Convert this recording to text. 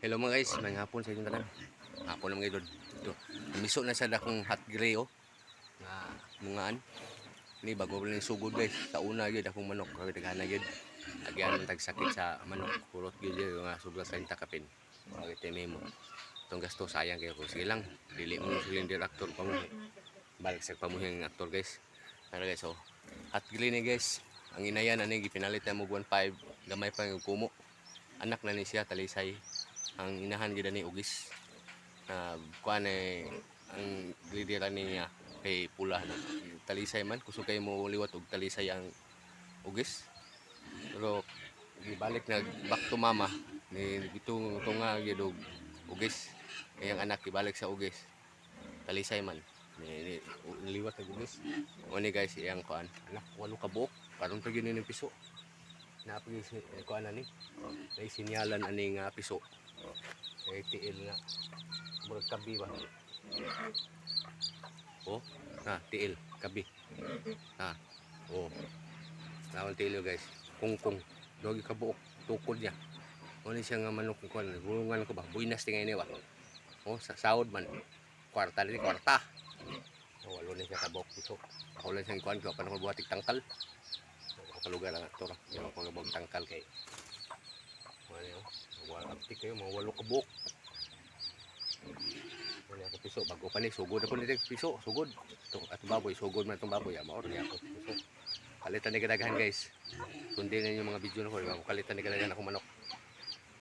Hello mga guys, may hapon sa inyong tanan. Hapon naman kayo doon. Ito, miso na sa dakong hot gray oh. Nga mungaan. Ni bago pa lang sugod guys. Sa una gyud akong manok, kami taghana gyud. Agyan tag sakit sa manok. Kurot gyud yung nga sugat sa takapin. Bagay memo. Itong gasto sayang kayo ko. Sige lang, dili mo silindir aktor pa mo. Balik sa pamuhing aktor guys. Ano guys oh. Hot gray ni guys. Ang inayan ani gipinalit na mo 1.5. Gamay pa yung kumo. Anak na ni siya talisay. Ang inahan gid ni ugis na kuan ang glidira niya kay pula na talisay man kusog kay mo liwat og talisay ang ugis pero gibalik na back to mama ni bitong tunga gid og ugis kay ang anak gibalik sa ugis talisay man niliwat og ugis oni guys iyang kuan anak walo ka buok karon pa gyud ni piso napagi kuan ani may sinyalan ani nga piso tiil nga murag kabi ba oh tiil kabi oh naon tiil yo guys kungkong dogi kabuok tukod niya ano siya nga manok ko gulungan ko ba buinas tingay ni ba oh sa sahod man kwarta ni kwarta walo na siya kabuok piso ako lang siyang kuan ko panahon buhatig tangkal kalugar ang aktor yung ako nga tangkal kay ano wala abtik kayo mga walo kabuok. Wala ako piso bago pa ni sugod ako ni piso sugod itong at baboy sugod man itong baboy maor niya ako piso palitan ni kadaghan guys kundi na yung mga video na ko kalitan ni kadaghan ako manok